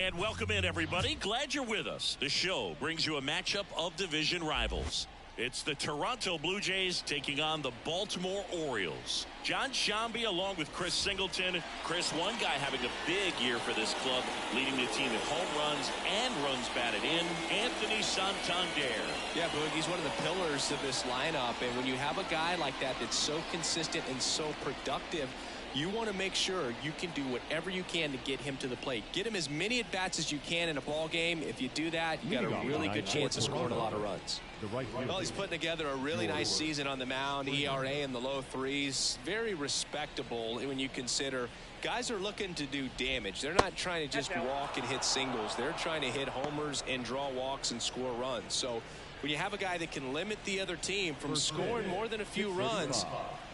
And welcome in, everybody. Glad you're with us. The show brings you a matchup of division rivals. It's the Toronto Blue Jays taking on the Baltimore Orioles. John Shambi along with Chris Singleton. Chris, one guy having a big year for this club, leading the team in home runs and runs batted in, Anthony Santander. Yeah, Boog, he's one of the pillars of this lineup. And when you have a guy like that that's so consistent and so productive, you want to make sure you can do whatever you can to get him to the plate. Get him as many at-bats as you can in a ball game. If you do that, you got a really good chance of scoring a lot of runs. Well, he's putting together a really nice season on the mound. ERA in the low threes. Very respectable when you consider guys are looking to do damage. They're not trying to just walk and hit singles. They're trying to hit homers and draw walks and score runs. So when you have a guy that can limit the other team from scoring more than a few runs,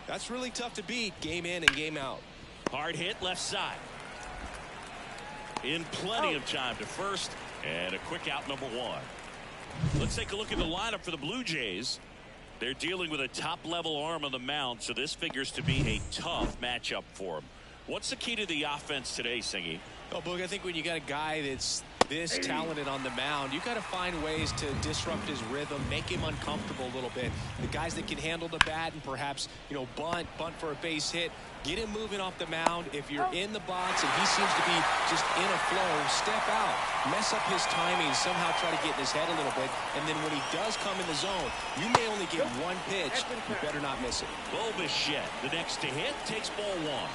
that's really tough to beat game in and game out. Hard hit left side. In plenty of time to first, and a quick out number one. Let's take a look at the lineup for the Blue Jays. They're dealing with a top-level arm on the mound, so this figures to be a tough matchup for them. What's the key to the offense today, Singy? Oh, Boog, I think when you got a guy that's this talented on the mound, you got to find ways to disrupt his rhythm, make him uncomfortable a little bit. The guys that can handle the bat and perhaps, bunt for a base hit, get him moving off the mound. If you're in the box and he seems to be just in a flow, step out, mess up his timing, somehow try to get in his head a little bit, and then when he does come in the zone, you may only get one pitch. You better not miss it. Bo Bichette, the next to hit, takes ball one.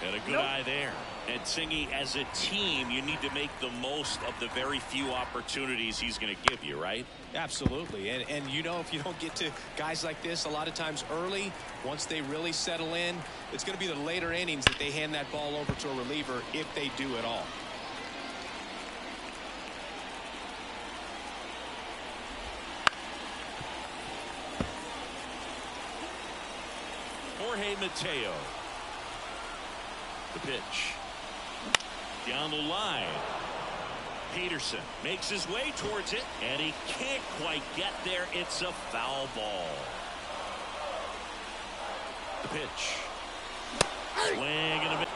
And a good eye there. And Singy, as a team, you need to make the most of the very few opportunities he's going to give you, right? Absolutely. And if you don't get to guys like this a lot of times early, once they really settle in, it's going to be the later innings that they hand that ball over to a reliever, if they do at all. Jorge Mateo. The pitch. Down the line. Peterson makes his way towards it, and he can't quite get there. It's a foul ball. The pitch. Swing and a miss.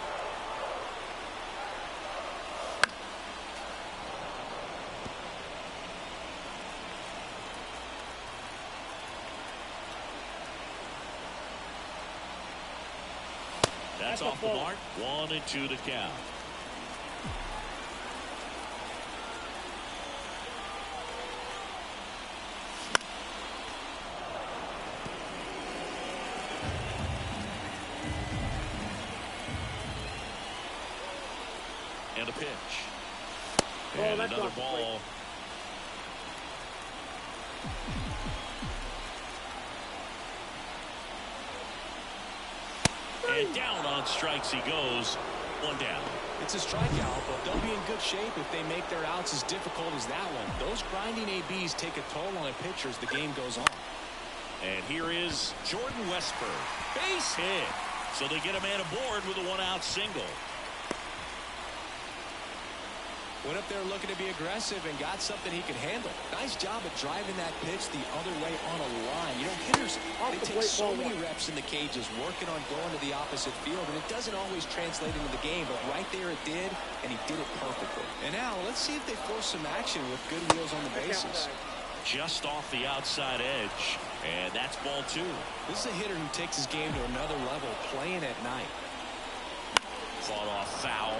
That's off the mark. 1-2 to count. And a pitch. And another ball. And down on strikes he goes. One down. It's a strikeout, but they'll be in good shape if they make their outs as difficult as that one. Those grinding ABs take a toll on a pitcher as the game goes on. And here is Jordan Westburg. Base hit. So they get a man aboard with a one-out single. Went up there looking to be aggressive and got something he could handle. Nice job at driving that pitch the other way on a line. Hitters, they take so many reps in the cages working on going to the opposite field, and it doesn't always translate into the game, but right there it did, and he did it perfectly. And now let's see if they force some action with good wheels on the bases. Just off the outside edge, and that's ball two. This is a hitter who takes his game to another level, playing at night. Fought off foul.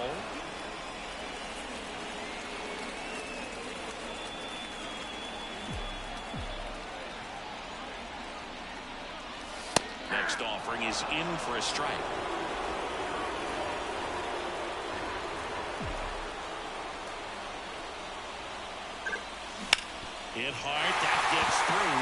Next offering is in for a strike. Hit hard. That gets through.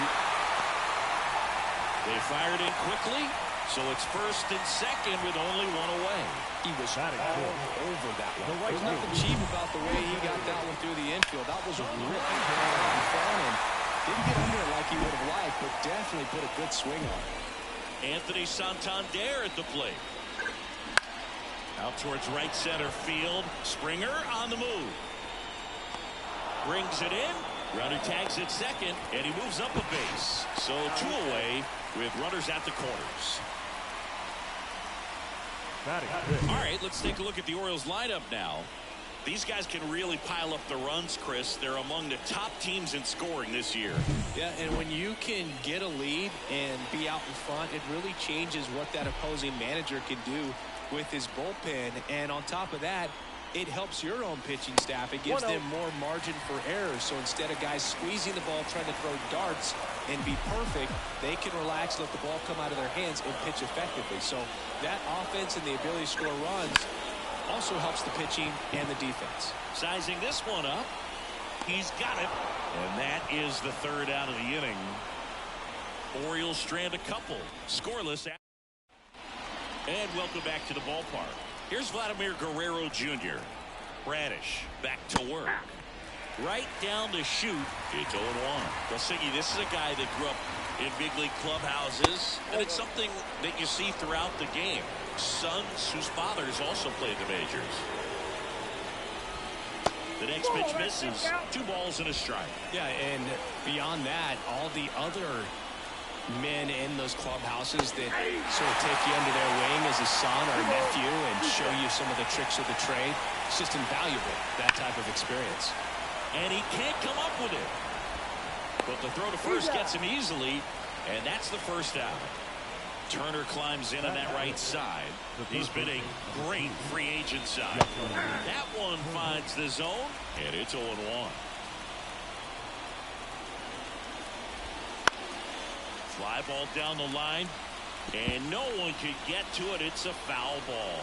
They fired in quickly, so it's first and second with only one away. He was all over that one. There's nothing cheap about the way he got that one through the infield. That was a rip in front, and didn't get under it like he would have liked, but definitely put a good swing on it. Anthony Santander at the plate. Out towards right center field. Springer on the move. Brings it in. Runner tags at second, and he moves up a base. So two away with runners at the corners. All right, let's take a look at the Orioles lineup now. These guys can really pile up the runs, Chris. They're among the top teams in scoring this year. Yeah, and when you can get a lead and be out in front, it really changes what that opposing manager can do with his bullpen. And on top of that, it helps your own pitching staff. It gives them more margin for error. So instead of guys squeezing the ball, trying to throw darts and be perfect, they can relax, let the ball come out of their hands, and pitch effectively. So that offense and the ability to score runs also helps the pitching and the defense. Sizing this one up. He's got it. And that is the third out of the inning. Orioles strand a couple. Scoreless. And welcome back to the ballpark. Here's Vladimir Guerrero Jr. Bradish back to work. Right down to shoot. It's 0-1. Well, Siggy, this is a guy that grew up in big league clubhouses, and it's something that you see throughout the game. Sons whose fathers also played the majors. The next pitch misses. 2 balls and a strike. Yeah, and beyond that, all the other men in those clubhouses that sort of take you under their wing as a son or a nephew and show you some of the tricks of the trade. It's just invaluable, that type of experience. And he can't come up with it. But the throw to first gets him easily, and that's the first out. Turner climbs in on that right side. He's been a great free agent side. That one finds the zone, and it's 0-1. Fly ball down the line, and no one can get to it. It's a foul ball.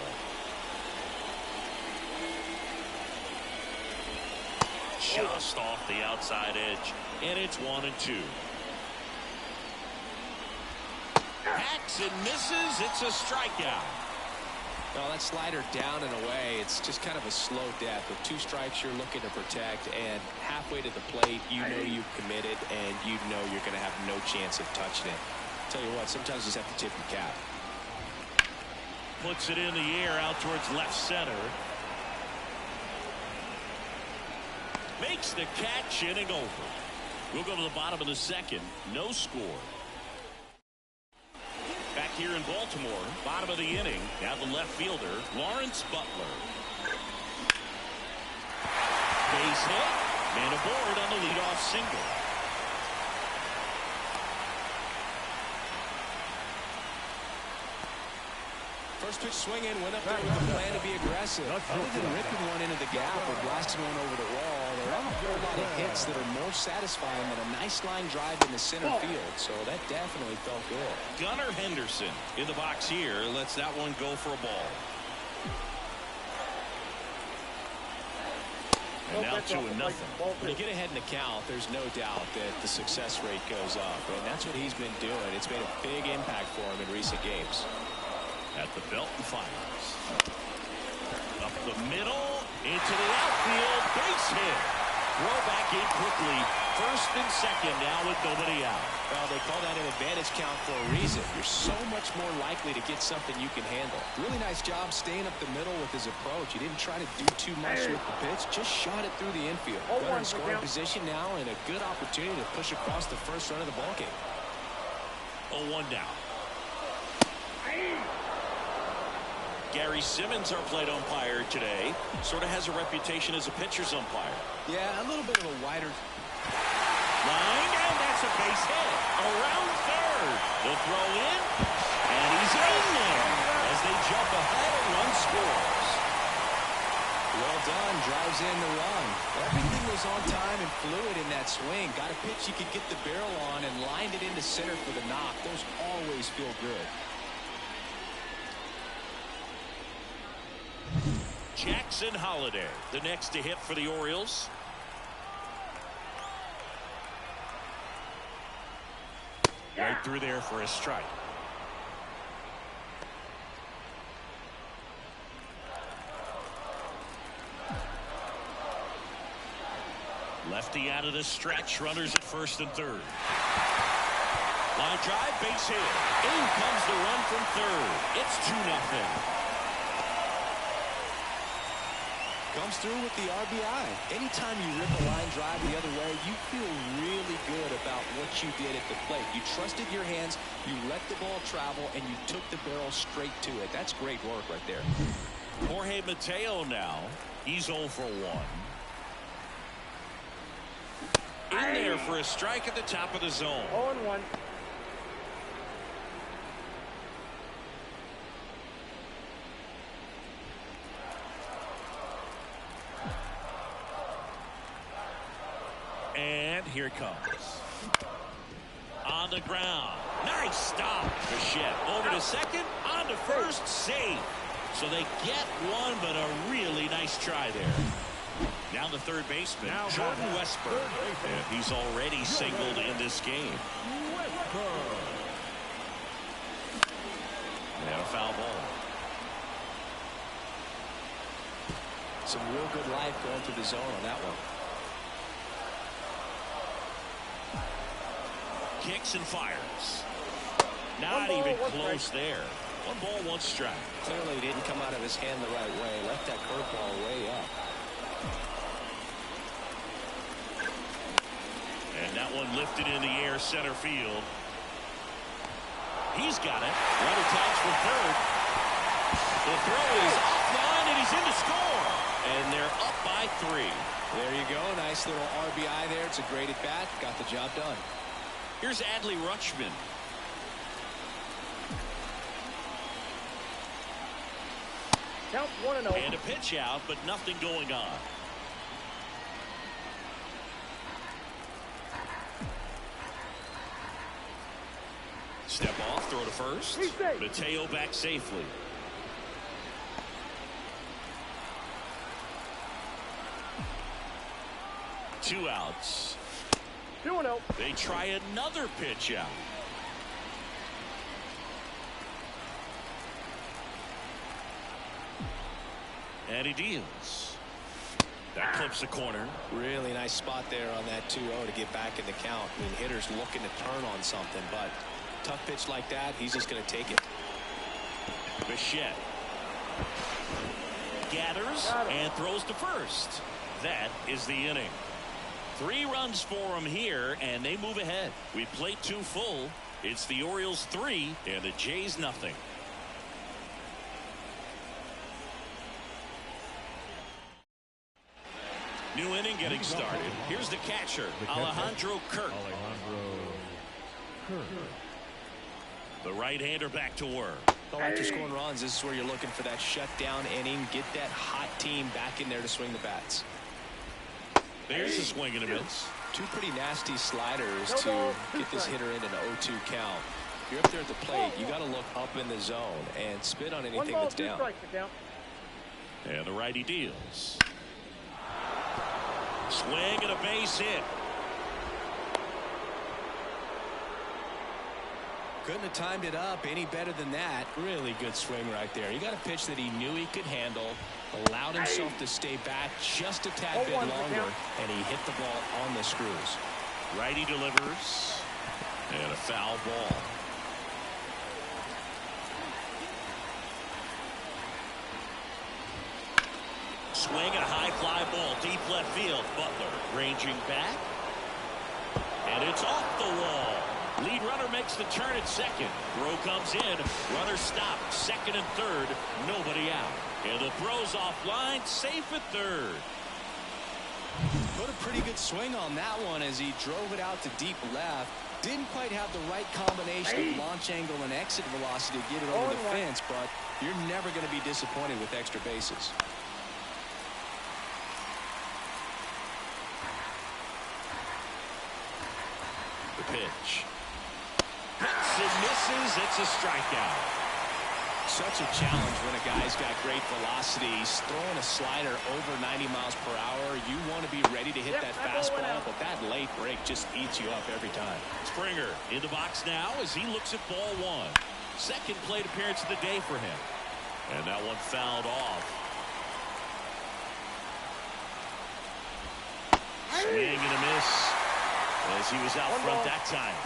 Just off the outside edge, and it's 1-2. Hacks and misses. It's a strikeout. Well, that slider down and away, it's just kind of a slow death. With 2 strikes you're looking to protect, and halfway to the plate, you know you've committed, and you know you're going to have no chance of touching it. Tell you what, sometimes you just have to tip your cap. Puts it in the air out towards left center. Makes the catch, inning over. We'll go to the bottom of the second. No score. Back here in Baltimore, bottom of the inning. Now the left fielder, Lawrence Butler. Base hit. Man aboard on the leadoff single. First pitch swinging, went up there with a plan to be aggressive. Other than ripping one into the gap or blasting one over the wall, there aren't a whole lot of hits that are more satisfying than a nice line drive in the center field. So that definitely felt good. Gunnar Henderson in the box here lets that one go for a ball. And now 2-0. When you get ahead in the count, there's no doubt that the success rate goes up. And that's what he's been doing. It's made a big impact for him in recent games. At the belt and fires. Up the middle, into the outfield, base hit. Throw back in quickly. First and second now with nobody out. Well, they call that an advantage count for a reason. You're so much more likely to get something you can handle. Really nice job staying up the middle with his approach. He didn't try to do too much with the pitch, just shot it through the infield. Gunnar in scoring position now and a good opportunity to push across the first run of the ballgame. 0-1 down. Gary Simmons, our plate umpire today, sort of has a reputation as a pitcher's umpire. Yeah, a little bit of a wider line, and that's a base hit. Around third. The throw in, and he's in there as they jump ahead and run scores. Well done, drives in the run. Everything was on time and fluid in that swing. Got a pitch you could get the barrel on and lined it into center for the knock. Those always feel good. Jackson Holliday, the next to hit for the Orioles. Right through there for a strike. Lefty out of the stretch, runners at first and third. Line drive, base hit. In comes the run from third. It's 2-0. Comes through with the RBI. Anytime you rip a line drive the other way, you feel really good about what you did at the plate. You trusted your hands, you let the ball travel, and you took the barrel straight to it. That's great work right there. Jorge Mateo now. He's 0 for 1. In there for a strike at the top of the zone. 0-1. And here it comes. On the ground. Nice stop. Bichette over to second. On to first. Safe. So they get one, but a really nice try there. Now the third baseman, Jordan Westburg. And he's already singled in this game. And a foul ball. Some real good life going through the zone on that one. Kicks and fires. Not even close there. 1 ball, 1 strike. Clearly didn't come out of his hand the right way. Left that curveball way up. And that one lifted in the air center field. He's got it. Runner tags for third. The throw is offline and he's in to score. And they're up by 3. There you go. Nice little RBI there. It's a great at bat. Got the job done. Here's Adley Rutschman. Count 1-0. And a pitch out, but nothing going on. Step off, throw to first. Mateo back safely. Two outs. 2-0. They try another pitch out. And he deals. That clips the corner. Really nice spot there on that 2-0 to get back in the count. I mean, hitters looking to turn on something, but tough pitch like that, he's just going to take it. Bichette gathers and throws to first. That is the inning. 3 runs for him here, and they move ahead. We played 2 full. It's the Orioles 3 and the Jays nothing. New inning getting started. Here's the catcher, Alejandro Kirk. The right-hander back to work. Well, after scoring runs, this is where you're looking for that shutdown inning. Get that hot team back in there to swing the bats. There's a swing and a miss. 2 pretty nasty sliders to get this hitter in an 0-2 count. If you're up there at the plate, you got to look up in the zone and spit on anything that's down. And the righty deals. Swing and a base hit. Couldn't have timed it up any better than that. Really good swing right there. He got a pitch that he knew he could handle, allowed himself to stay back just a tad bit longer, and he hit the ball on the screws. Righty delivers, and a foul ball. Swing and a high fly ball deep left field. Butler ranging back, and it's off the wall. Lead runner makes the turn at second. Throw comes in. Runner stopped. Second and third. Nobody out. And the throw's offline. Safe at third. Put a pretty good swing on that one as he drove it out to deep left. Didn't quite have the right combination of launch angle and exit velocity to get it over the fence, but you're never going to be disappointed with extra bases. The pitch. Hits and misses. It's a strikeout. Such a challenge when a guy's got great velocity. He's throwing a slider over 90 miles per hour. You want to be ready to hit that fastball, but that late break just eats you up every time. Springer in the box now as he looks at ball 1. Second plate appearance of the day for him. And that one fouled off. Swing and a miss as he was out front that time.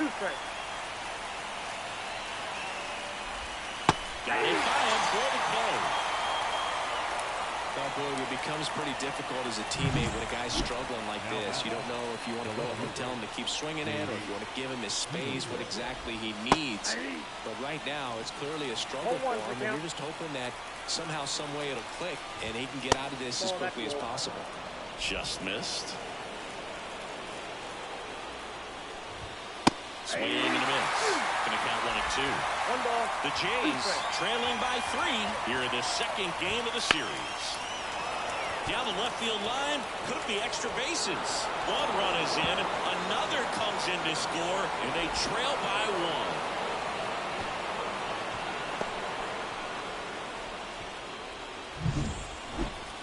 Got it by him for the play. Oh boy, it becomes pretty difficult as a teammate when a guy's struggling like this. You don't know if you want to go up and tell him to keep swinging it or if you want to give him his space, what exactly he needs. But right now, it's clearly a struggle for him, and you're just hoping that somehow, some way it'll click, and he can get out of this as quickly as possible. Just missed. Swing and a miss. Going to count 1-2. 1 ball. The Jays trailing by 3 here in the second game of the series. Down the left field line, could be extra bases. One run is in, another comes in to score, and they trail by 1.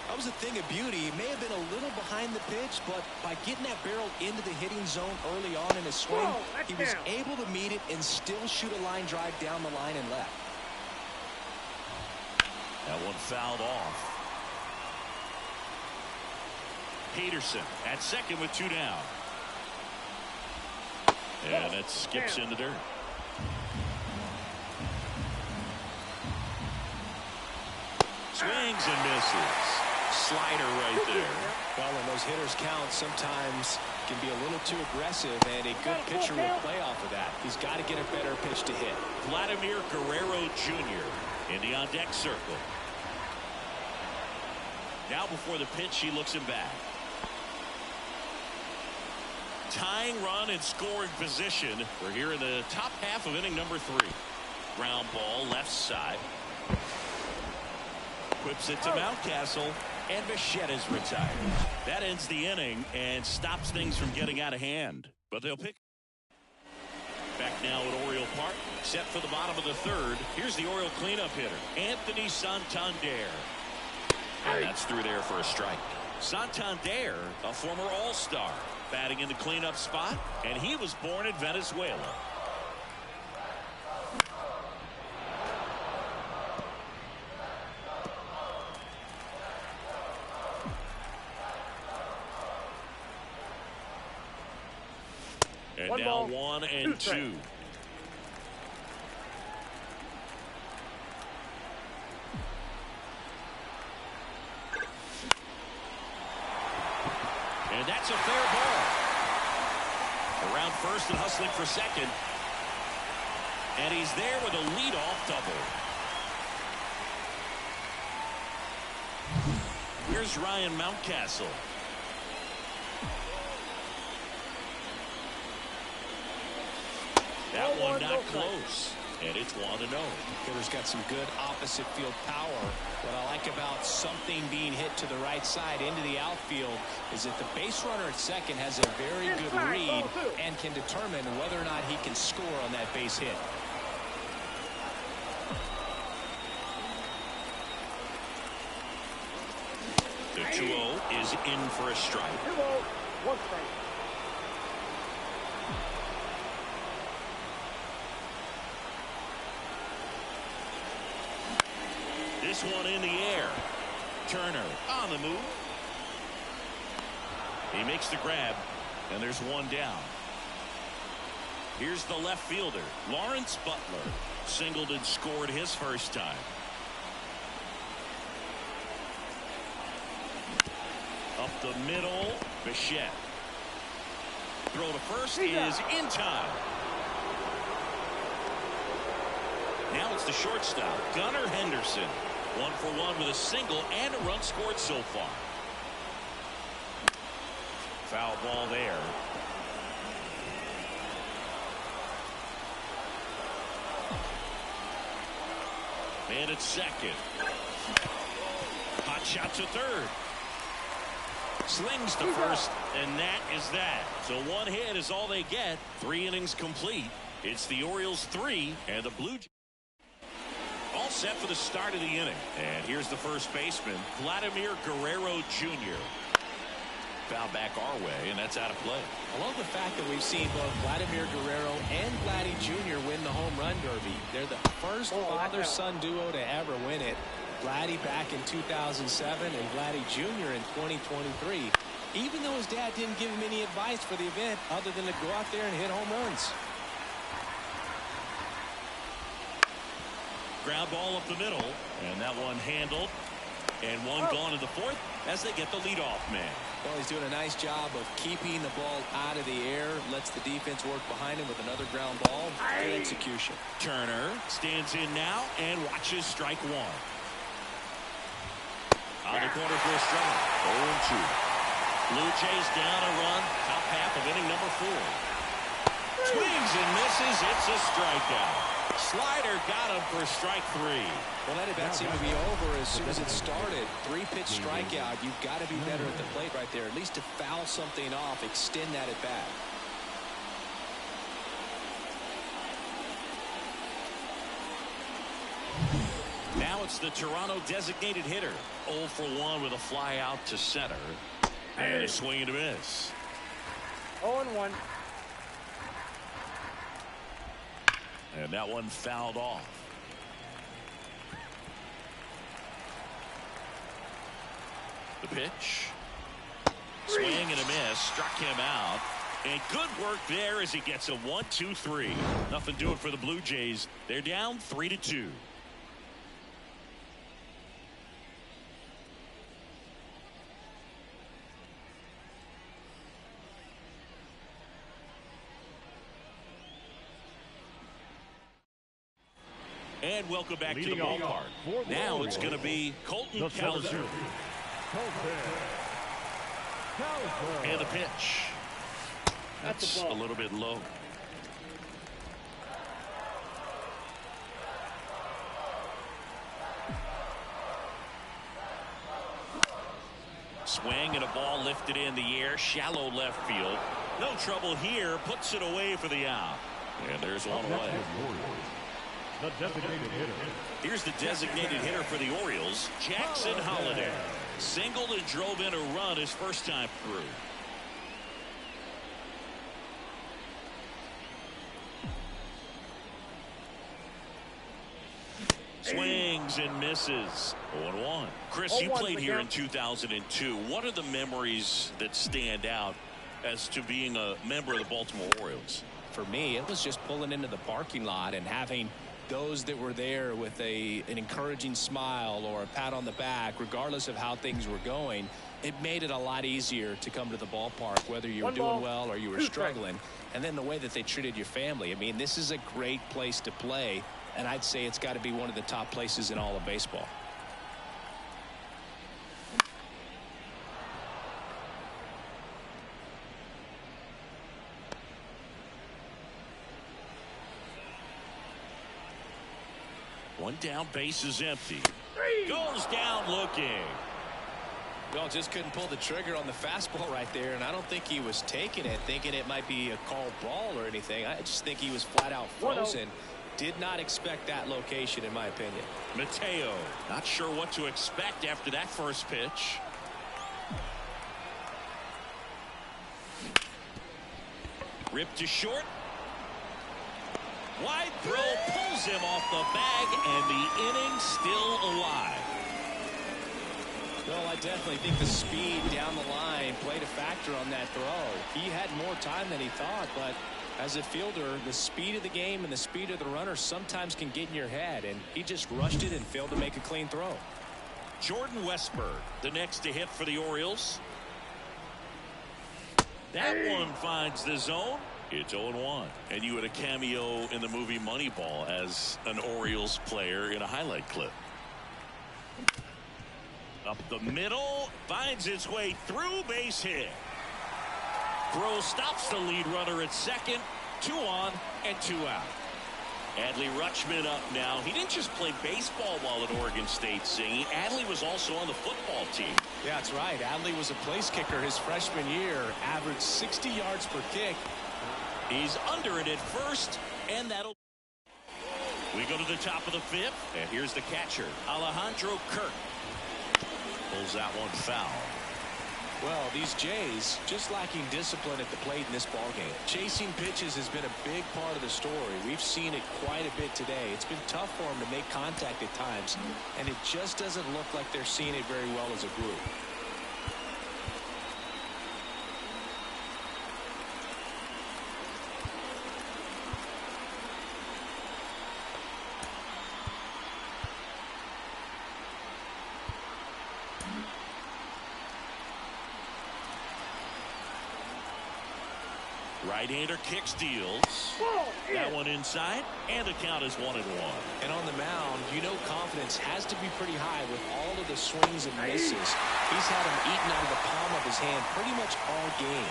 That was a thing of beauty. He may have been a little behind the pitch, but by getting that barrel into the hitting zone early on in his swing, he was able to meet it and still shoot a line drive down the line and left. That one fouled off. Peterson at second with 2 down. And it skips in the dirt. Swings and misses. Slider right there. Well, when those hitters count, sometimes can be a little too aggressive, and a good pitcher will play off of that. He's got to get a better pitch to hit. Vladimir Guerrero Jr. in the on-deck circle. Now before the pitch, he looks him back. Tying run in scoring position. We're here in the top half of inning number 3. Ground ball left side. Whips it to Mountcastle, and Bichette is retired. That ends the inning and stops things from getting out of hand. But they'll pick. Back now at Oriole Park, set for the bottom of the 3rd. Here's the Oriole cleanup hitter, Anthony Santander. And that's through there for a strike. Santander, a former All-Star, batting in the cleanup spot, and he was born in Venezuela. And One now ball, 1 and 2. And that's a fair ball. Around first and hustling for second. And he's there with a leadoff double. Here's Ryan Mountcastle. That one not close. And it's 1-0. Hitter's got some good opposite field power. What I like about something being hit to the right side into the outfield is that the base runner at second has a very good read and can determine whether or not he can score on that base hit. The 2-0 is in for a strike. 2-0, 1 strike. This one in the air. Turner on the move. He makes the grab, and there's 1 down. Here's the left fielder, Lawrence Butler. Singled and scored his first time. Up the middle, Bichette. Throw to first is in time. Now it's the shortstop, Gunnar Henderson. 1 for 1 with a single and a run scored so far. Foul ball there. And it's second. Hot shot to third. Slings to first, and that is that. So 1 hit is all they get. 3 innings complete. It's the Orioles 3 and the Blue Jays all set for the start of the inning. And here's the first baseman, Vladimir Guerrero Jr. Foul back our way, and that's out of play. I love the fact that we've seen both Vladimir Guerrero and Vladdy Jr. win the home run derby. They're the first father-son duo to ever win it. Vladdy back in 2007 and Vladdy Jr. in 2023. Even though his dad didn't give him any advice for the event other than to go out there and hit home runs. Ground ball up the middle, and that one handled, and one gone in the 4th as they get the leadoff man. Well, he's doing a nice job of keeping the ball out of the air, lets the defense work behind him with another ground ball. Good execution. Turner stands in now and watches strike 1. On the corner for a strike. 0-2. Blue Jays down a run. Top half of inning number 4. Swings and misses. It's a strikeout. Slider got him for strike 3. Well, that at-bat seemed to be over as soon as it started. 3-pitch strikeout. You've got to be better at the plate right there. At least to foul something off, extend that at-bat. Now it's the Toronto designated hitter. 0 for 1 with a fly out to center. And a swing and a miss. 0-1. And that one fouled off. The pitch. Swing and a miss. Struck him out. And good work there as he gets a 1-2-3. Nothing doing for the Blue Jays. They're down 3-2. And welcome back to the ballpark. Now it's going to be Colton Cowser. And the pitch. That's a little bit low. Swing and a ball lifted in the air. Shallow left field. No trouble here. Puts it away for the out. And there's one away. The designated hitter. Here's the designated hitter for the Orioles, Jackson Holliday. Singled and drove in a run his first time through. Swings and misses. 0-1. Chris, you played here in 2002. What are the memories that stand out as to being a member of the Baltimore Orioles? For me, it was just pulling into the parking lot and having those that were there with an encouraging smile or a pat on the back, regardless of how things were going. It made it a lot easier to come to the ballpark, whether you were doing well or you were struggling. And then the way that they treated your family. I mean, this is a great place to play, and I'd say it's got to be one of the top places in all of baseball. One down, base is empty. Goes down looking. Well, just couldn't pull the trigger on the fastball right there, and I don't think he was taking it, thinking it might be a called ball or anything. I just think he was flat out frozen. Did not expect that location, in my opinion. Mateo, not sure what to expect after that first pitch. Ripped to short. Wide throw pulls him off the bag, and the inning still alive. Well, I definitely think the speed down the line played a factor on that throw. He had more time than he thought, but as a fielder, the speed of the game and the speed of the runner sometimes can get in your head, and he just rushed it and failed to make a clean throw. Jordan Westburg, the next to hit for the Orioles. That one finds the zone. It's 0-1. And you had a cameo in the movie Moneyball as an Orioles player in a highlight clip. Up the middle, finds its way through, base hit. Throw stops the lead runner at second. 2 on and 2 out. Adley Rutschman up now. He didn't just play baseball while at Oregon State, Zing. Adley was also on the football team. Yeah, that's right. Adley was a place kicker his freshman year. Averaged 60 yards per kick. He's under it at first, and that'll. We go to the top of the 5th, and here's the catcher, Alejandro Kirk. Pulls that one foul. Well, these Jays just lacking discipline at the plate in this ballgame. Chasing pitches has been a big part of the story. We've seen it quite a bit today. It's been tough for them to make contact at times, and it just doesn't look like they're seeing it very well as a group. Right-hander kicks, deals. That one inside, and the count is 1-1. And on the mound, you know confidence has to be pretty high with all of the swings and misses. He's had them eaten out of the palm of his hand pretty much all game.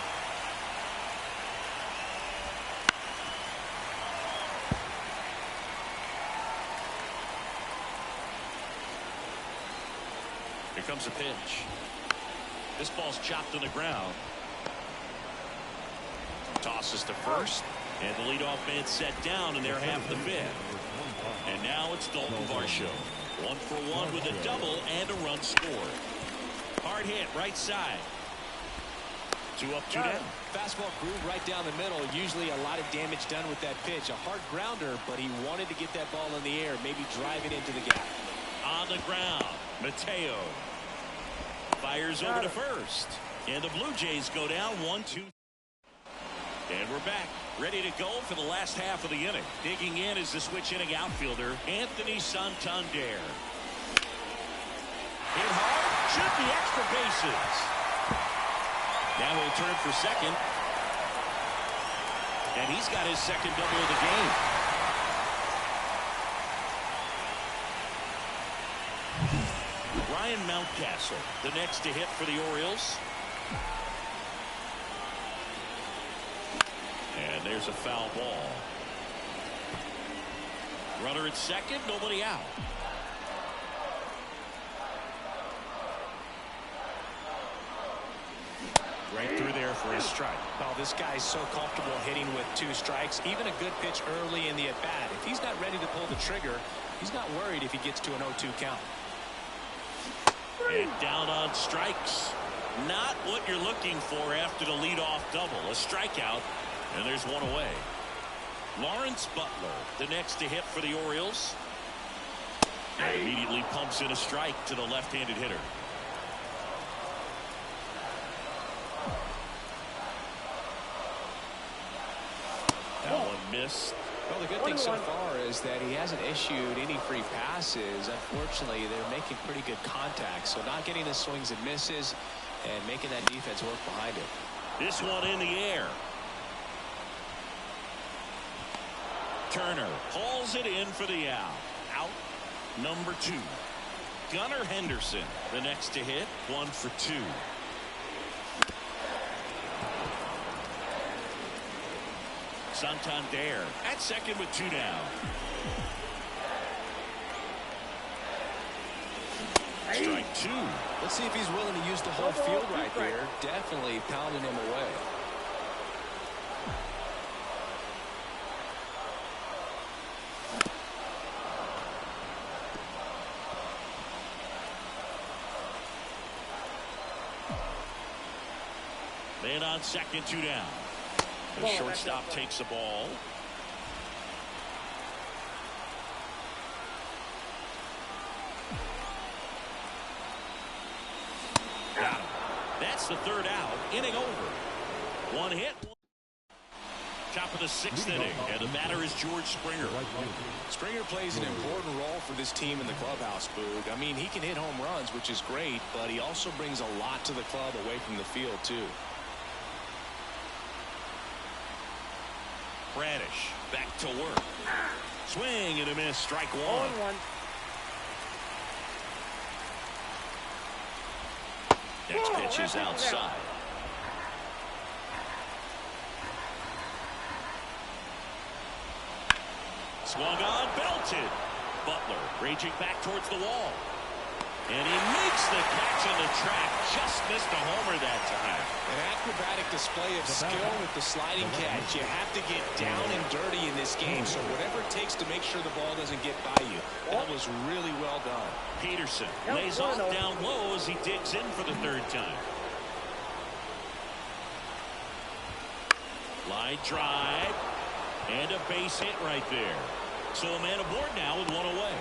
Here comes a pitch. This ball's chopped on the ground. Tosses to first, and the leadoff man set down, and they're half the fifth. And now it's Dalton Varsho. 1 for 1 with a double and a run scored. Hard hit right side. 2 up, 2 down. Fastball groove right down the middle. Usually a lot of damage done with that pitch. A hard grounder, but he wanted to get that ball in the air, maybe drive it into the gap. On the ground, Mateo fires over to first, and the Blue Jays go down 1-2. And we're back, ready to go for the last half of the inning. Digging in is the switch inning outfielder, Anthony Santander. Hit hard, shoot the extra bases. Now he'll turn for second. And he's got his second double of the game. Ryan Mountcastle, the next to hit for the Orioles. And there's a foul ball. Runner at second, nobody out. Right through there for a strike. Well, this guy's so comfortable hitting with 2 strikes. Even a good pitch early in the at-bat. If he's not ready to pull the trigger, he's not worried if he gets to an 0-2 count. And down on strikes. Not what you're looking for after the leadoff double. A strikeout, and there's one away. Lawrence Butler, the next to hit for the Orioles. And immediately pumps in a strike to the left-handed hitter. That one missed. Well, the good thing so far is that he hasn't issued any free passes. Unfortunately, they're making pretty good contact, so not getting the swings and misses and making that defense work behind it. This one in the air. Turner hauls it in for the out. Out number 2. Gunnar Henderson, the next to hit, 1 for 2. Santander at second with 2 down. Strike 2. Let's see if he's willing to use the whole field right there. Definitely pounding him away. Man on second, 2 down. The shortstop takes the ball. Got him. That's the 3rd out. Inning over. 1 hit. Top of the 6th inning, and the batter is George Springer. Springer plays an important role for this team in the clubhouse, Boog. I mean, he can hit home runs, which is great, but he also brings a lot to the club away from the field, too. Bradish back to work. Swing and a miss. Strike 1. Next pitch is outside. Swung on, belted. Butler raging back towards the wall. And he makes the catch on the track. Just missed a homer that time. An acrobatic display of skill with the sliding catch. You have to get down and dirty in this game. So whatever it takes to make sure the ball doesn't get by you. That was really well done. Peterson lays off down low as he digs in for the 3rd time. Line drive. And a base hit right there. So a man aboard now with 1 away.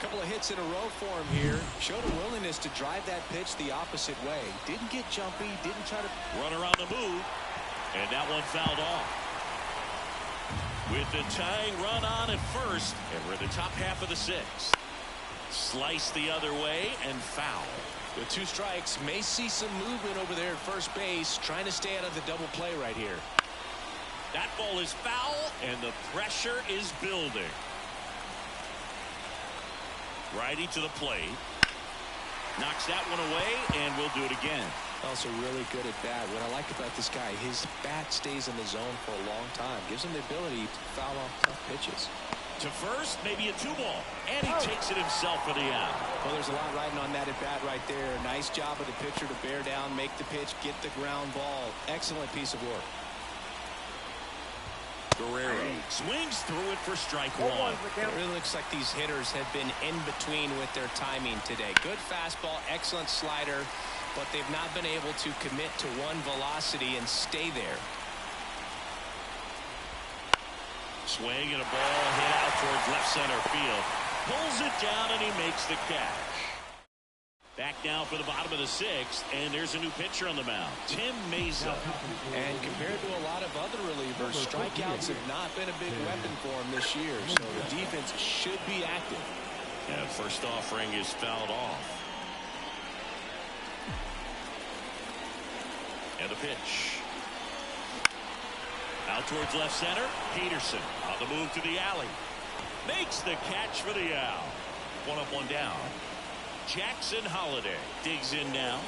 Couple of hits in a row for him here. Showed a willingness to drive that pitch the opposite way. Didn't get jumpy, didn't try to... Runner on the move. And that one fouled off. With the tying run on at first, and we're in the top half of the 6th. Slice the other way and foul. The 2 strikes. May see some movement over there at first base, trying to stay out of the double play right here. That ball is foul, and the pressure is building. Righty to the plate. Knocks that one away, and we'll do it again. Also really good at bat. What I like about this guy, his bat stays in the zone for a long time. Gives him the ability to foul off tough pitches. To first, maybe a 2-ball. And he takes it himself for the out. Well, there's a lot riding on that at bat right there. Nice job of the pitcher to bear down, make the pitch, get the ground ball. Excellent piece of work. Guerrero swings through it for strike 1. It really looks like these hitters have been in between with their timing today. Good fastball, excellent slider, but they've not been able to commit to one velocity and stay there. Swing and a ball hit out towards left center field. Pulls it down and he makes the catch. Back now for the bottom of the 6th, and there's a new pitcher on the mound, Tim Mesa. And compared to a lot of other relievers, strikeouts have not been a big weapon for him this year, so the defense should be active. And first offering is fouled off. And the pitch. Out towards left center, Peterson on the move to the alley. Makes the catch for the out. 1 up, 1 down. Jackson Holiday digs in now.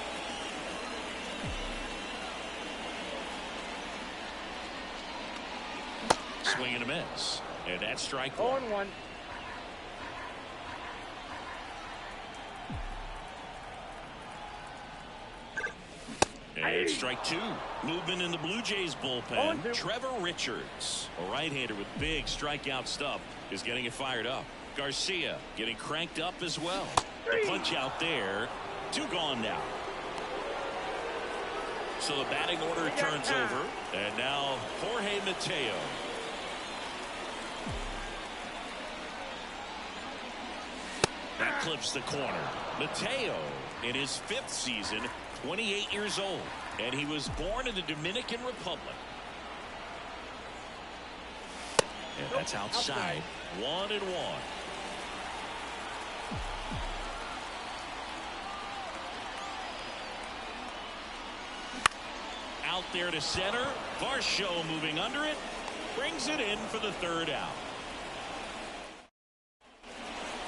Swing and a miss. And that's strike 1. 0-1. And strike 2. Movement in the Blue Jays bullpen. Trevor Richards, a right-hander with big strikeout stuff, is getting it fired up. Garcia getting cranked up as well. The punch out there. 2 gone now. So the batting order turns over. And now Jorge Mateo. That clips the corner. Mateo in his 5th season, 28 years old, and he was born in the Dominican Republic. And that's outside. 1-1. Out there to center. Varsho moving under it. Brings it in for the 3rd out.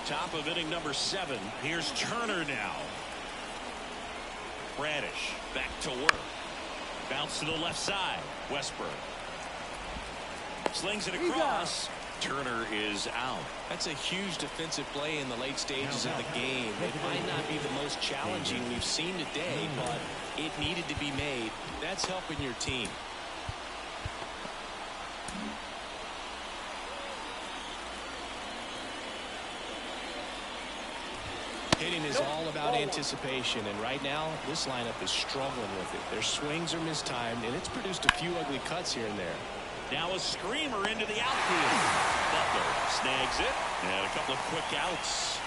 Top of inning number 7. Here's Turner now. Bradish back to work. Bounce to the left side. Westberg slings it across. Turner is out. That's a huge defensive play in the late stages of the game. It might not be the most challenging we've seen today, but it needed to be made. That's helping your team. Hitting is all about anticipation, and right now this lineup is struggling with it. Their swings are mistimed, and it's produced a few ugly cuts here and there. Now a screamer into the outfield. Butler snags it, and a couple of quick outs.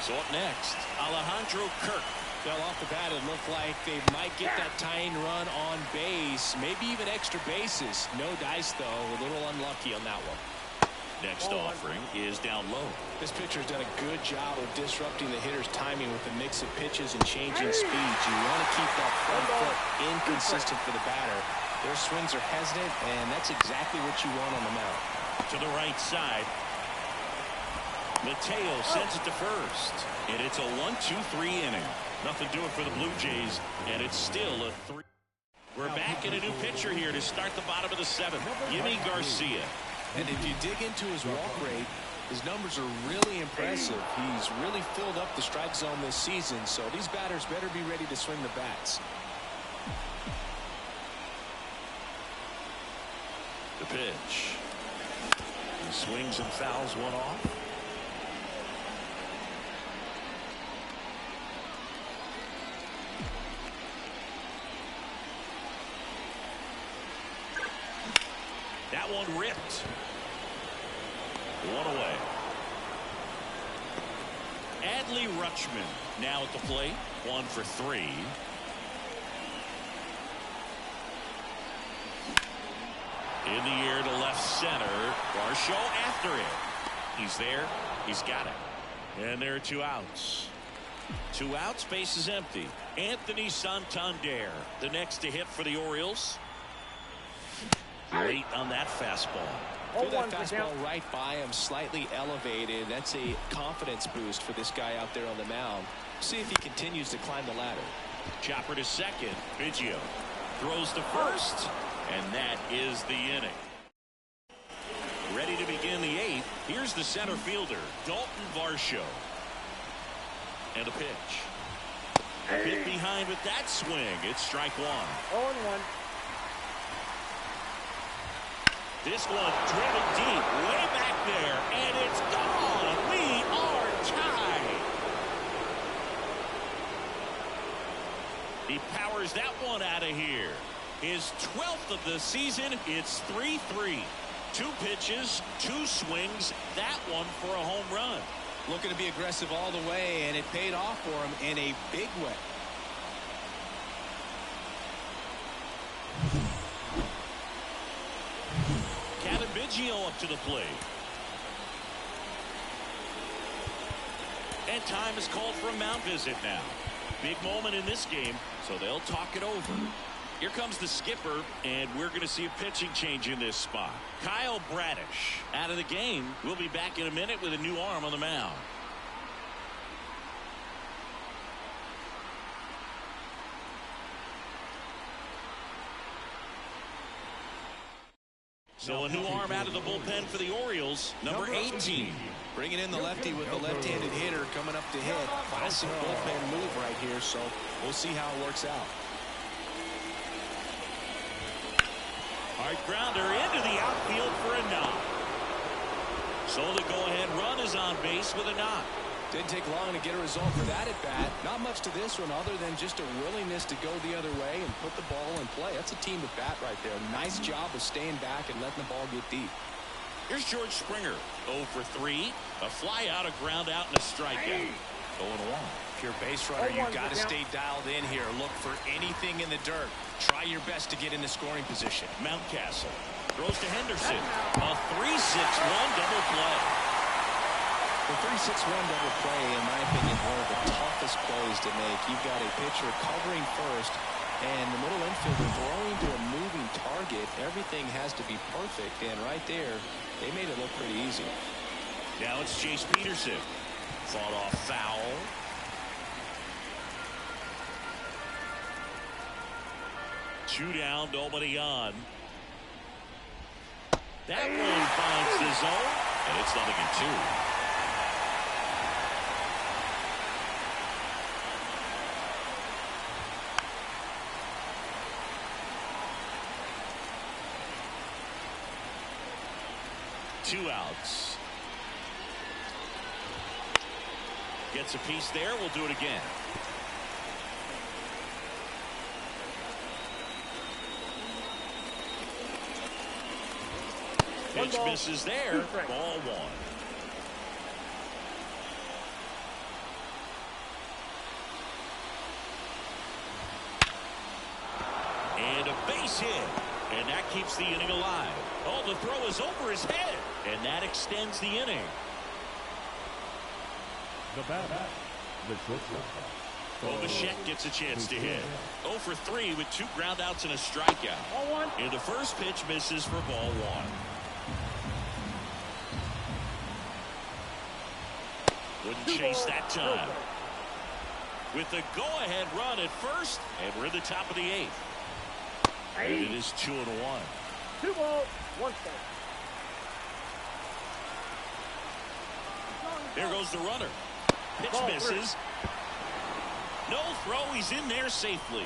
So up next, Alejandro Kirk. Well, off the bat, it looked like they might get that tying run on base, maybe even extra bases. No dice, though. A little unlucky on that one. Next offering is down low. This pitcher's done a good job of disrupting the hitter's timing with a mix of pitches and changing speeds. You want to keep that front foot inconsistent for the batter. Their swings are hesitant, and that's exactly what you want on the mound. To the right side. Mateo sends it to first. And it's a 1-2-3 inning. Nothing doing for the Blue Jays, and it's still a 3. We're back in a new pitcher here to start the bottom of the 7th. Yimi Garcia. And if you dig into his walk rate, his numbers are really impressive. He's really filled up the strike zone this season, so these batters better be ready to swing the bats. The pitch. He swings and fouls one off. That one ripped. 1 away. Adley Rutschman now at the plate. 1 for 3. In the air to left center. Varsho after it. He's there. He's got it. And there are 2 outs. Two outs, base is empty. Anthony Santander, the next to hit for the Orioles. Late on that fastball. Threw that fastball right by him, slightly elevated. That's a confidence boost for this guy out there on the mound. See if he continues to climb the ladder. Chopper to second. Biggio throws to first, and that is the inning. Ready to begin the eighth. Here's the center fielder, Dalton Varsho. And a pitch. A bit behind with that swing. It's strike one. 0-1. This one driven deep, way back there, and it's gone. We are tied. He powers that one out of here. His 12th of the season. It's 3-3. Two pitches, two swings. That one for a home run. Looking to be aggressive all the way, and it paid off for him in a big way. Biggio up to the plate. And time is called for a mound visit now. Big moment in this game, so they'll talk it over. Here comes the skipper, and we're going to see a pitching change in this spot. Kyle Bradish out of the game. We'll be back in a minute with a new arm on the mound. So a new arm out of the bullpen for the Orioles, number 18. Bringing in the lefty with the left-handed hitter coming up to hit. Classic bullpen move right here, so we'll see how it works out. Hard grounder into the outfield for a knock. So the go-ahead run is on base with a knock. Didn't take long to get a result for that at bat. Not much to this one other than just a willingness to go the other way and put the ball in play. That's a team at bat right there. Nice job of staying back and letting the ball get deep. Here's George Springer, 0 for 3. A fly out, a ground out, and a strikeout. 0-1. If you're a base runner, you've got to stay dialed in here. Look for anything in the dirt. Try your best to get into scoring position. Mountcastle throws to Henderson. A 3-6-1 double play. The 3-6-1 double play, in my opinion, one of the toughest plays to make. You've got a pitcher covering first, and the middle infielder throwing to a moving target. Everything has to be perfect, and right there, they made it look pretty easy. Now it's Chase Peterson. Fought off foul. Two down, nobody on. That one finds the zone, and it's 0-2. Two outs. Gets a piece there. We'll do it again. Pitch misses there. Ball one. And a base hit. And that keeps the inning alive. Oh, the throw is over his head. And that extends the inning. The batter, the shortstop. Well, Bichette gets a chance to hit. 0 for 3 with 2 groundouts and a strikeout. And the first pitch misses for ball one. Wouldn't chase that time. With the go-ahead run at first, and we're in the top of the 8th. And it is 2-1. 2 balls, 1 strike. There goes the runner. Pitch misses. No throw. He's in there safely.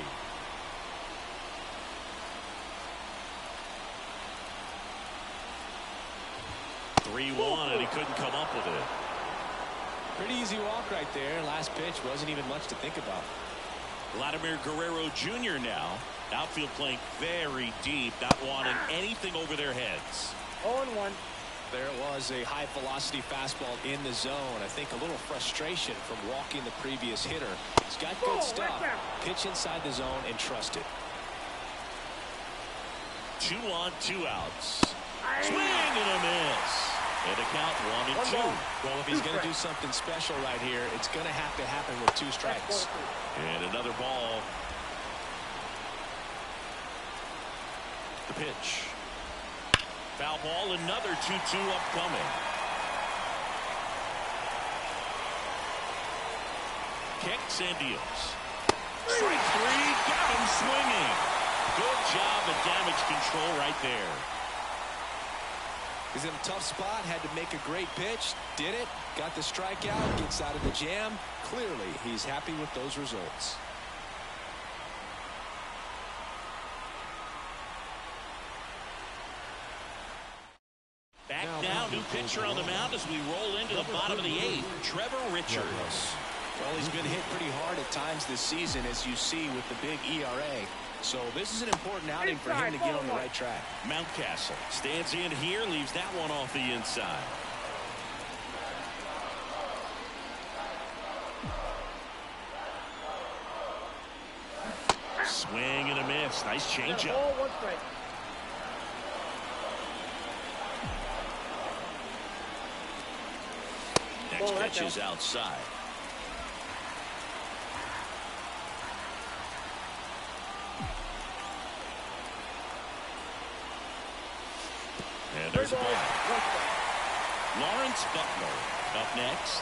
3-1, and he couldn't come up with it. Pretty easy walk right there. Last pitch wasn't even much to think about. Vladimir Guerrero Jr. now. Outfield playing very deep, not wanting anything over their heads. 0-1. There it was, a high velocity fastball in the zone. I think a little frustration from walking the previous hitter. He's got good stuff. Pitch inside the zone and trust it. 2 on, 2 outs. Swing and a miss. And the count 1-2. Well, if he's going to do something special right here, it's going to have to happen with 2 strikes. And another ball. The pitch. Foul ball, another 2-2 upcoming. Kicks and deals. Strike 3, got him swinging. Good job at damage control right there. He's in a tough spot, had to make a great pitch, did it, got the strikeout, gets out of the jam. Clearly, he's happy with those results. Back now, new pitcher on the mound as we roll into the bottom of the 8th, Trevor Richards. Well, he's been hit pretty hard at times this season, as you see with the big ERA. So this is an important outing for him to get on the right track. Mountcastle stands in here, leaves that one off the inside. Swing and a miss. Nice changeup. Next pitch is outside. And there's a ball. Lawrence Butler up next.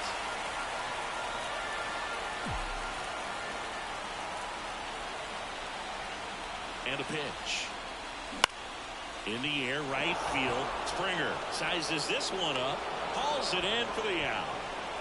And a pitch. In the air, right field. Springer sizes this one up. Hauls it in for the out.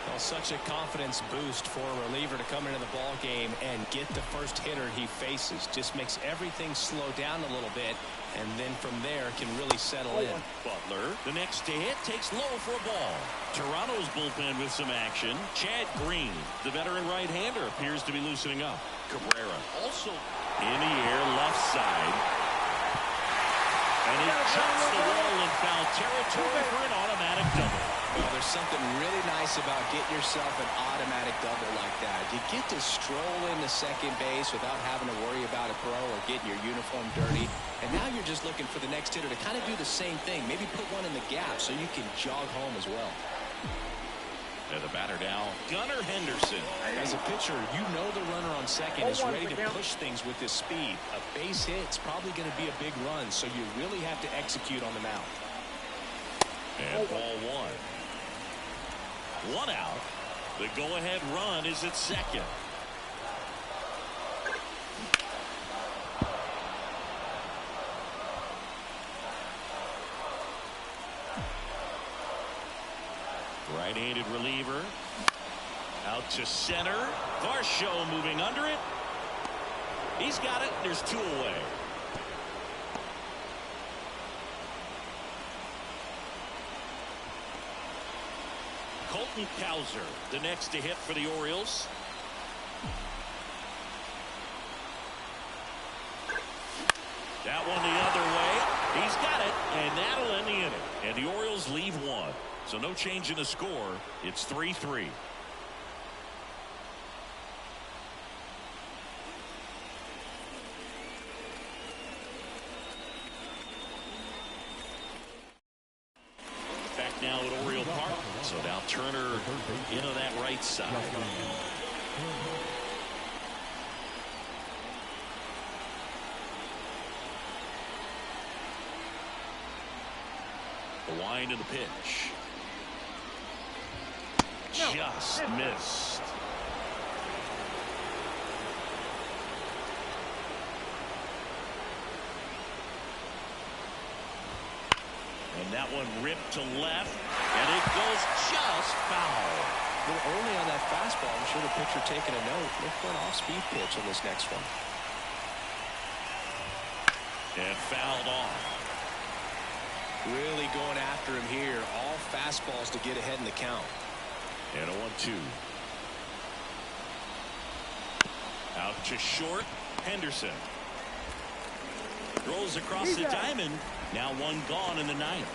Well, such a confidence boost for a reliever to come into the ball game and get the first hitter he faces. Just makes everything slow down a little bit, and then from there can really settle in. Butler, the next to hit, takes low for a ball. Toronto's bullpen with some action. Chad Green, the veteran right-hander, appears to be loosening up. Cabrera also in the air, left side. And he chops the wall in foul territory for an automatic double. Well, there's something really nice about getting yourself an automatic double like that. You get to stroll into second base without having to worry about a throw or getting your uniform dirty. And now you're just looking for the next hitter to kind of do the same thing. Maybe put one in the gap so you can jog home as well. And the batter now, Gunnar Henderson. As a pitcher, you know the runner on second is ready to push things with his speed. A base hit's probably going to be a big run, so you really have to execute on the mound. And ball 1. 1 out. The go-ahead run is at second. Right-handed reliever. Out to center. Varsho moving under it. He's got it. There's 2 away. Colton Cowser, the next to hit for the Orioles. That one the other way. He's got it, and that'll end the inning. And the Orioles leave 1. So no change in the score. It's 3-3. Back now at Oriole Park. So now Turner into that right side. The wind of the pitch. Just missed. And that one ripped to left, and it goes just foul. A little early on that fastball. I'm sure the pitcher taking a note. Look for an off-speed pitch on this next one. And fouled off. Really going after him here. All fastballs to get ahead in the count. And a 1-2. Out to short. Henderson. Rolls across the diamond. Now 1 gone in the 9th.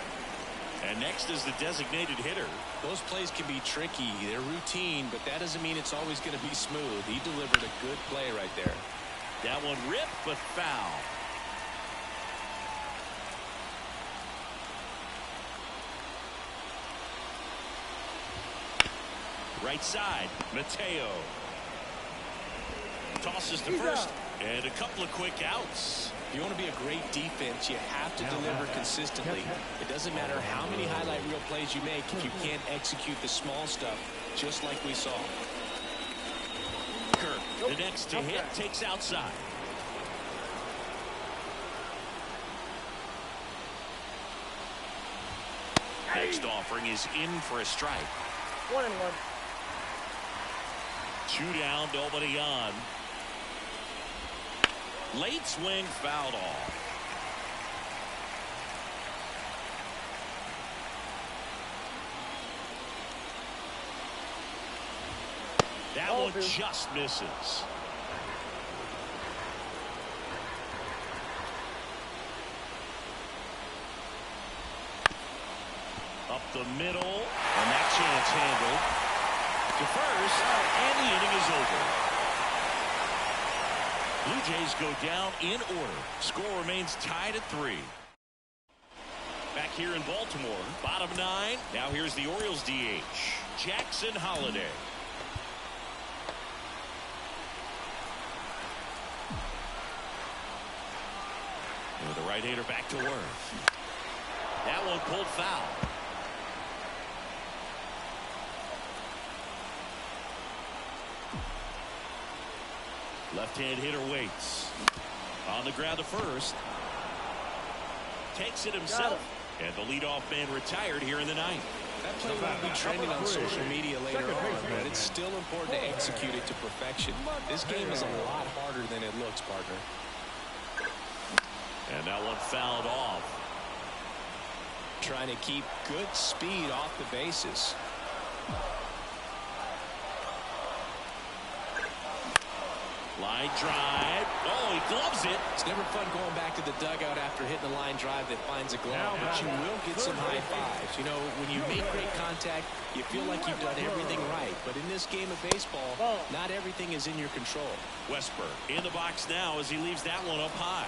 And next is the designated hitter. Those plays can be tricky. They're routine, but that doesn't mean it's always going to be smooth. He delivered a good play right there. That one ripped, but foul. Right side, Mateo. Tosses to He's first, out. and a couple of quick outs. If you want to be a great defense, you have to deliver consistently. It doesn't matter how many highlight reel plays you make if you can't execute the small stuff, just like we saw. Kirk, the next to hit, takes outside. Next offering is in for a strike. 1-1. 2 down, nobody on. Late swing, fouled off. That one just misses. Up the middle, and that chance handled. To first, and the inning is over. Blue Jays go down in order. Score remains tied at 3. Back here in Baltimore, bottom 9. Now here's the Orioles DH, Jackson Holliday. And the right-hander back to work. That one pulled foul. Left-hand hitter waits. On the ground to first. Takes it himself. And the leadoff man retired here in the 9th. That play won't be trending on social media later on, but it's still important to execute it to perfection. This game is a lot harder than it looks, partner. And that one fouled off. Trying to keep good speed off the bases. Line drive. Oh, he gloves it. It's never fun going back to the dugout after hitting a line drive that finds a glove, but you will get some high fives. You know, when you make great contact, you feel like you've done everything right. But in this game of baseball, not everything is in your control. Westberg in the box now as he leaves that one up high.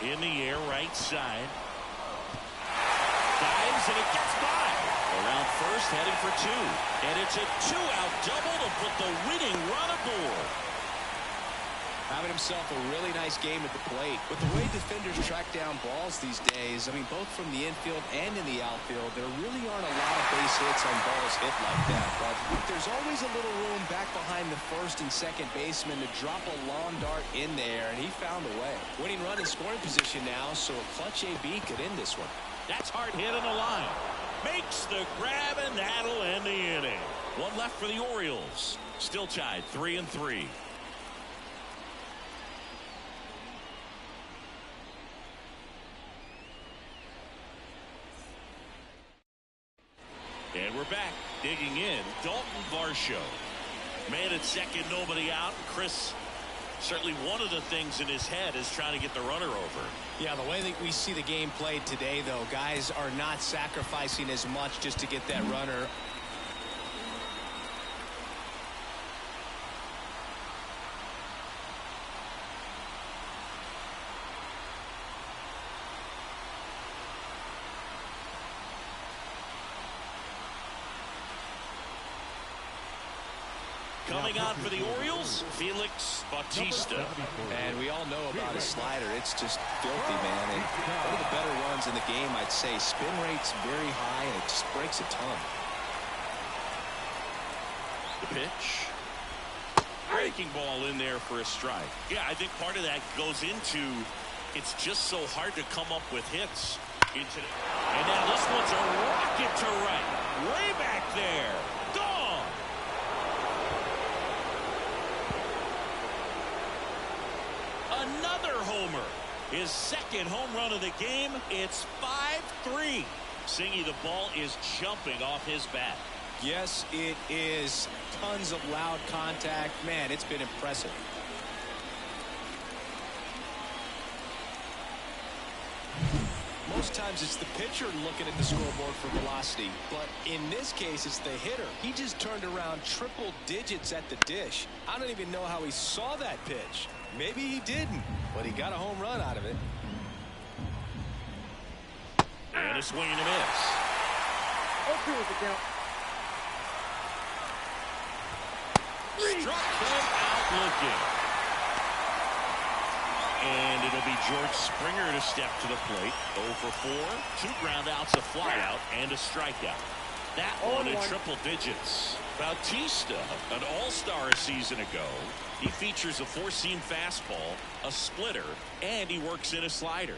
In the air, right side. Dives, and it gets by. Around first, heading for 2. And it's a 2-out double to put the winning run aboard. Having himself a really nice game at the plate. With the way defenders track down balls these days, I mean, both from the infield and in the outfield, there really aren't a lot of base hits on balls hit like that. But there's always a little room back behind the first and second baseman to drop a long dart in there, and he found a way. Winning run in scoring position now, so a clutch AB could end this one. That's hard hit on the line. Makes the grab, and that'll end the inning. One left for the Orioles. Still tied 3-3. And we're back. Digging in, Dalton Varsho. Man at second, nobody out. Chris, certainly one of the things in his head is trying to get the runner over. Yeah, the way that we see the game played today, though, guys are not sacrificing as much just to get that runner. Coming on for the Orioles, Felix Bautista. And we all know about his slider. It's just filthy, man. And one of the better runs in the game, I'd say. Spin rate's very high, and it just breaks a ton. The pitch. Breaking ball in there for a strike. Yeah, I think part of that goes into it's just so hard to come up with hits. And now this one's a rocket to right. Way back there. Gone. Another homer. His second home run of the game. It's 5-3. Singy, the ball is jumping off his bat. Yes, it is. Tons of loud contact. Man, it's been impressive. Most times it's the pitcher looking at the scoreboard for velocity, but in this case it's the hitter. He just turned around triple digits at the dish. I don't even know how he saw that pitch. Maybe he didn't, but he got a home run out of it. And a swing and a miss. 0-2 is the count. Struck him out looking. And it'll be George Springer to step to the plate. 0 for 4. 2 ground outs, a fly out, and a strikeout. That one in triple digits. Bautista, an all-star a season ago. He features a four-seam fastball, a splitter, and he works in a slider.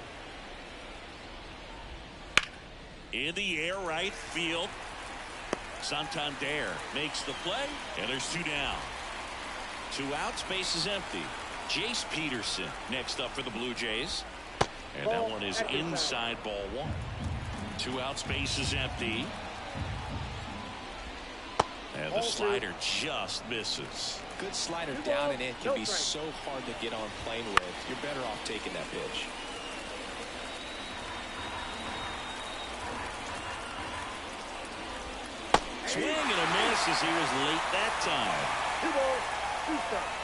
In the air right field. Santander makes the play, and there's 2 down. 2 outs, base is empty. Jace Peterson next up for the Blue Jays. And that one is inside ball 1. 2 outs, base is empty. And the slider just misses. Good slider down and in can be so hard to get on plane with. You're better off taking that pitch. Swing and a miss as he was late that time. 2 balls, 2 strikes.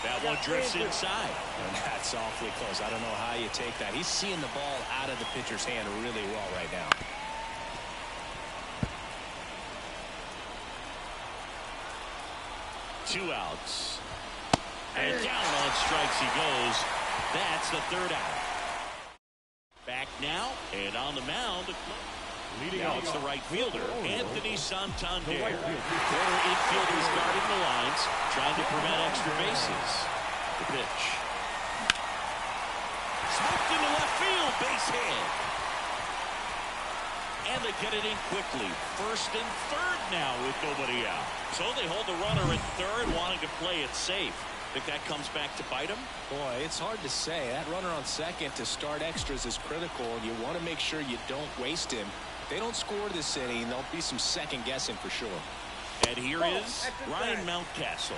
That one drifts inside. And that's awfully close. I don't know how you take that. He's seeing the ball out of the pitcher's hand really well right now. Two outs. And down on strikes he goes. That's the 3rd out. Back now and on the mound. Now it's the right fielder, Anthony Santander. Corner infielders guarding the lines, trying to prevent extra bases. The pitch. Smoked into left field, base hit. And they get it in quickly. 1st and 3rd now with nobody out. So they hold the runner at 3rd, wanting to play it safe. Think that comes back to bite him? Boy, it's hard to say. That runner on 2nd to start extras is critical, and you want to make sure you don't waste him. If they don't score this inning, there'll be some second guessing for sure. And here is Ryan Mountcastle.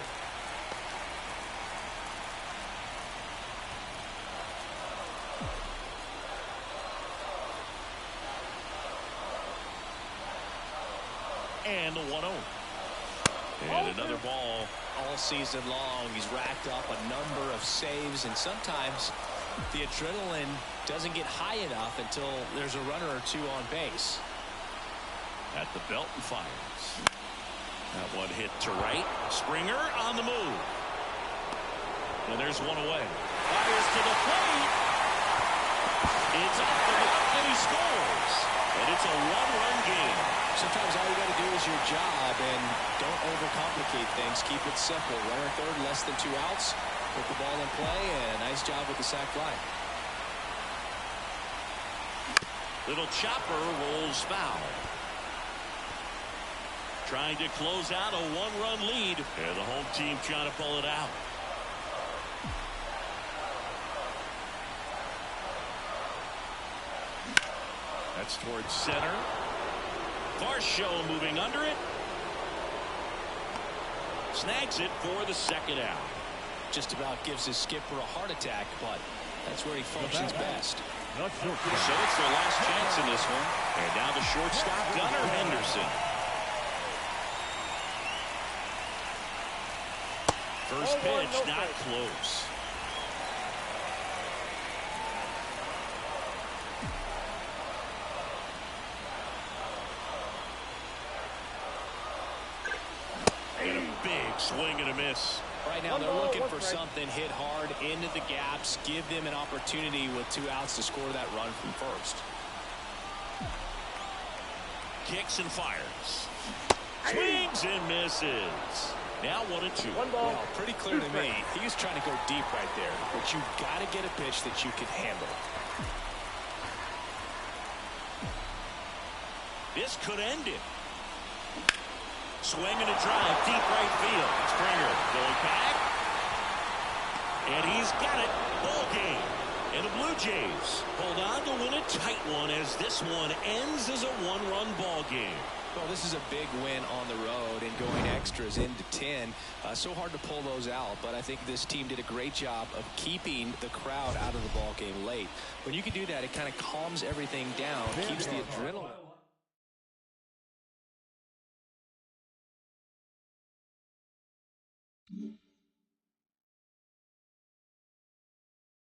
And the 1-0. And another ball. All season long, he's racked up a number of saves, and sometimes the adrenaline doesn't get high enough until there's a runner or 2 on base. At the belt and fires. That one hit to right. Springer on the move. And there's one away. Fires to the plate. It's off the glove and he scores. And it's a 1-run game. Sometimes all you got to do is your job and don't overcomplicate things. Keep it simple. Runner 3rd, less than 2 outs. Put the ball in play, and nice job with the sac fly. Little chopper rolls foul. Trying to close out a 1-run lead. And the home team trying to pull it out. That's towards center. Varsho moving under it. Snags it for the 2nd out. Just about gives his skipper a heart attack, but that's where he functions best. So it's their last chance in this one. And now the shortstop, Gunnar Henderson. First pitch, not close. And a big swing and a miss. Right now they're looking for something, hit hard into the gaps, give them an opportunity with 2 outs to score that run from 1st. Kicks and fires. Swings and misses. Now 1-2. Well, pretty clear to me. He was trying to go deep right there, but you got to get a pitch that you can handle. This could end it. Swing and a drive, deep right field. Springer going back. And he's got it. Ball game. And the Blue Jays hold on to win a tight one as this one ends as a 1-run ball game. Well, this is a big win on the road and going extras into 10. So hard to pull those out, but I think this team did a great job of keeping the crowd out of the ball game late. When you can do that, it kind of calms everything down, keeps the adrenaline.